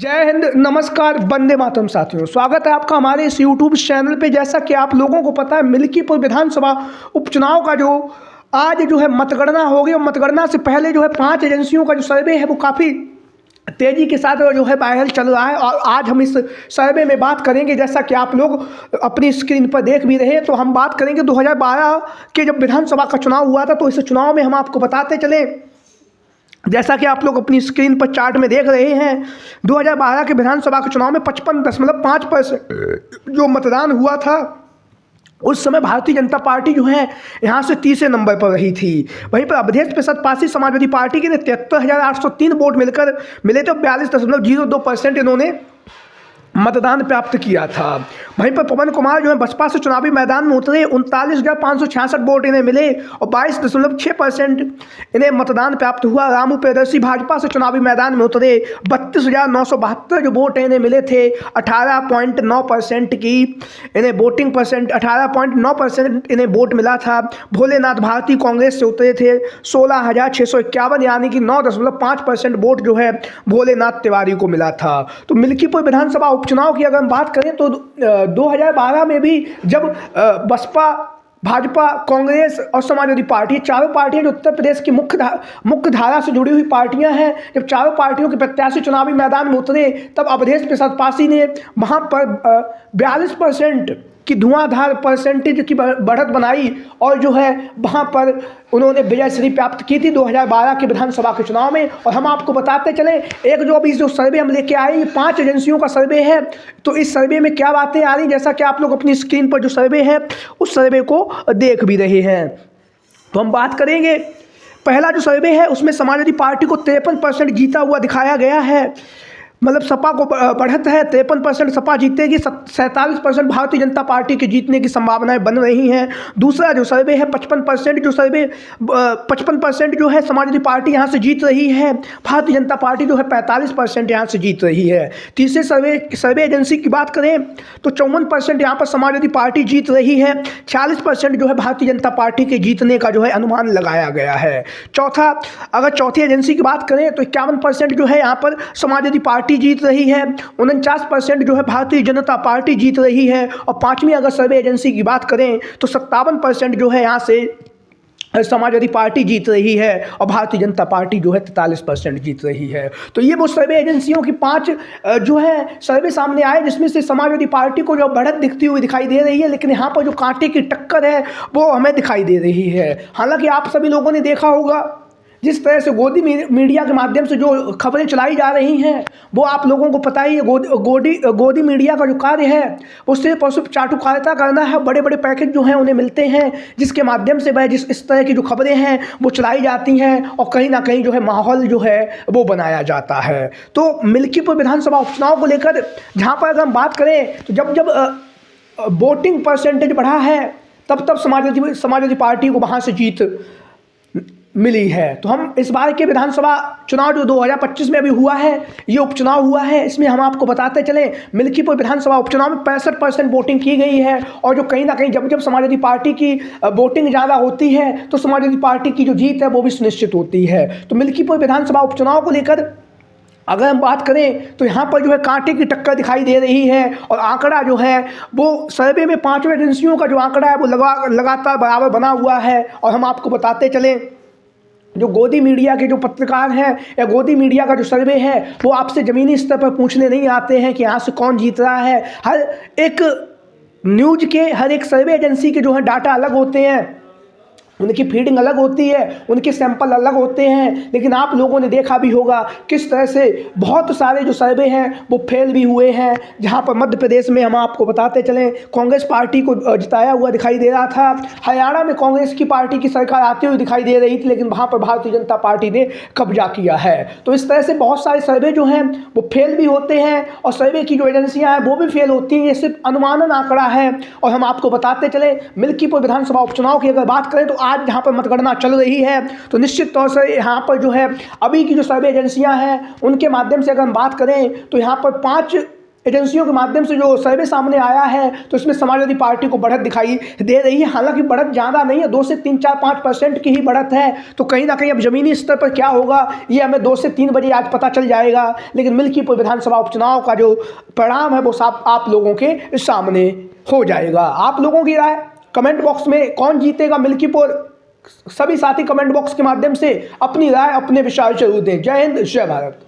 जय हिंद, नमस्कार, वंदे मातरम। साथियों, स्वागत है आपका हमारे इस यूट्यूब चैनल पे। जैसा कि आप लोगों को पता है, मिल्कीपुर विधानसभा उपचुनाव का जो आज मतगणना होगी, और मतगणना से पहले 5 एजेंसियों का जो सर्वे है वो काफ़ी तेज़ी के साथ वायरल चल रहा है। और आज हम इस सर्वे में बात करेंगे, जैसा कि आप लोग अपनी स्क्रीन पर देख भी रहे हैं। तो हम बात करेंगे 2012 के जब विधानसभा का चुनाव हुआ था, तो इस चुनाव में हम आपको बताते चले, जैसा कि आप लोग अपनी स्क्रीन पर चार्ट में देख रहे हैं, 2012 के विधानसभा के चुनाव में 55.5% जो मतदान हुआ था, उस समय भारतीय जनता पार्टी यहाँ से तीसरे नंबर पर रही थी। वहीं पर अवधेश प्रसाद पासी समाजवादी पार्टी के 73,803 वोट मिले थे। 42.02% इन्होंने मतदान प्राप्त किया था। वहीं पर पवन कुमार बसपा से चुनावी मैदान में उतरे, 39,566 वोट इन्हें मिले और 22.6% इन्हें मतदान प्राप्त हुआ। रामू प्रियदर्शी भाजपा से चुनावी मैदान में उतरे, 32,972 जो वोट इन्हें मिले थे, 18.9% की इन्हें वोटिंग परसेंट, 18.9% इन्हें वोट मिला था। भोलेनाथ भारती कांग्रेस से उतरे थे, 16,651 यानी कि 9.5% वोट भोलेनाथ तिवारी को मिला था। तो मिल्कीपुर विधानसभा उपचुनाव की अगर हम बात करें तो 2012 में भी जब बसपा, भाजपा, कांग्रेस और समाजवादी पार्टी, चारों पार्टियां जो उत्तर प्रदेश की मुख्य धारा से जुड़ी हुई पार्टियां हैं, जब चारों पार्टियों के प्रत्याशी चुनावी मैदान में उतरे, तब अवधेश प्रसाद पासी ने वहां पर 42% की धुआंधार परसेंटेज की बढ़त बनाई और वहां पर उन्होंने विजयश्री प्राप्त की थी 2012 के विधानसभा के चुनाव में। और हम आपको बताते चले, एक अभी जो सर्वे हम लेके आए, ये 5 एजेंसियों का सर्वे है। तो इस सर्वे में क्या बातें आ रही, जैसा कि आप लोग अपनी स्क्रीन पर जो सर्वे है उस सर्वे को देख भी रहे हैं। तो हम बात करेंगे, पहला जो सर्वे है उसमें समाजवादी पार्टी को 53% जीता हुआ दिखाया गया है। मतलब सपा को बढ़त है, 53% सपा जीतेगी, 47% भारतीय जनता पार्टी के जीतने की संभावनाएं बन रही हैं। दूसरा जो सर्वे है 55% 55% समाजवादी पार्टी यहाँ से जीत रही है। भारतीय जनता पार्टी 45% यहाँ से जीत रही है। तीसरे सर्वे एजेंसी की बात करें तो 54% यहाँ पर समाजवादी पार्टी जीत रही है। 40% भारतीय जनता पार्टी के जीतने का अनुमान लगाया गया है। चौथी एजेंसी की बात करें तो 51% यहाँ पर समाजवादी पार्टी जीत रही है। 49% भारतीय जनता पार्टी जीत रही है। और 5वीं अगर सर्वे एजेंसी की बात करें तो 57% यहाँ से समाजवादी पार्टी जीत रही है और भारतीय जनता पार्टी 43% जीत रही है। तो ये वो सर्वे एजेंसियों की 5 सर्वे सामने आए, जिसमें से समाजवादी पार्टी को बढ़त दिखती हुई दिखाई दे रही है, लेकिन यहाँ पर जो कांटे की टक्कर है वो हमें दिखाई दे रही है। हालांकि आप सभी लोगों ने देखा होगा, जिस तरह से गोदी मीडिया के माध्यम से जो खबरें चलाई जा रही हैं, वो आप लोगों को पता ही है। गोदी मीडिया का जो कार्य है वो सिर्फ और सिर्फ चाटुकारिता करना है। बड़े बड़े पैकेज उन्हें मिलते हैं, जिसके माध्यम से वह इस तरह की जो खबरें हैं वो चलाई जाती हैं और कहीं ना कहीं माहौल वो बनाया जाता है। तो मिल्कीपुर विधानसभा उपचुनाव को लेकर जहाँ पर अगर हम बात करें तो जब वोटिंग परसेंटेज बढ़ा है, तब समाजवादी पार्टी को वहाँ से जीत मिली है। तो हम इस बार के विधानसभा चुनाव जो 2025 में अभी हुआ है, ये उपचुनाव हुआ है, इसमें हम आपको बताते चले, मिल्कीपुर विधानसभा उपचुनाव में 65% वोटिंग की गई है। और जो कहीं ना कहीं जब समाजवादी पार्टी की वोटिंग ज़्यादा होती है तो समाजवादी पार्टी की जो जीत है वो भी सुनिश्चित होती है। तो मिल्कीपुर विधानसभा उपचुनाव को लेकर अगर हम बात करें तो यहाँ पर कांटे की टक्कर दिखाई दे रही है। और आंकड़ा वो सर्वे में 5 एजेंसियों का जो आंकड़ा है वो लगातार बराबर बना हुआ है। और हम आपको बताते चलें, जो गोदी मीडिया के जो पत्रकार हैं या गोदी मीडिया का जो सर्वे है वो आपसे ज़मीनी स्तर पर पूछने नहीं आते हैं कि यहाँ से कौन जीत रहा है। हर एक न्यूज़ के, हर एक सर्वे एजेंसी के डाटा अलग होते हैं, उनकी फीडिंग अलग होती है, उनके सैंपल अलग होते हैं। लेकिन आप लोगों ने देखा भी होगा किस तरह से बहुत सारे जो सर्वे हैं वो फेल भी हुए हैं। जहां पर मध्य प्रदेश में हम आपको बताते चलें, कांग्रेस पार्टी को जिताया हुआ दिखाई दे रहा था। हरियाणा में कांग्रेस की पार्टी की सरकार आती हुई दिखाई दे रही थी, लेकिन वहाँ पर भारतीय जनता पार्टी ने कब्जा किया है। तो इस तरह से बहुत सारे सर्वे हैं वो फेल भी होते हैं और सर्वे की जो एजेंसियाँ हैं वो भी फेल होती हैं। ये सिर्फ अनुमानन आंकड़ा है। और हम आपको बताते चलें, मिल्कीपुर विधानसभा उपचुनाव की अगर बात करें तो आज जहाँ पर मतगणना चल रही है, तो निश्चित तौर से यहाँ पर अभी की जो सर्वे एजेंसियाँ हैं उनके माध्यम से अगर हम बात करें तो यहाँ पर 5 एजेंसियों के माध्यम से जो सर्वे सामने आया है तो इसमें समाजवादी पार्टी को बढ़त दिखाई दे रही है। हालांकि बढ़त ज़्यादा नहीं है, 2 से 3-4-5% की ही बढ़त है। तो कहीं ना कहीं अब ज़मीनी स्तर पर क्या होगा ये हमें 2 से 3 बजे आज पता चल जाएगा। लेकिन मिल्कीपुर विधानसभा उपचुनाव का जो परिणाम है वो साफ आप लोगों के सामने हो जाएगा। आप लोगों की राय कमेंट बॉक्स में, कौन जीतेगा मिल्कीपुर, सभी साथी कमेंट बॉक्स के माध्यम से अपनी राय, अपने विचार जरूर दें। जय हिंद, जय भारत।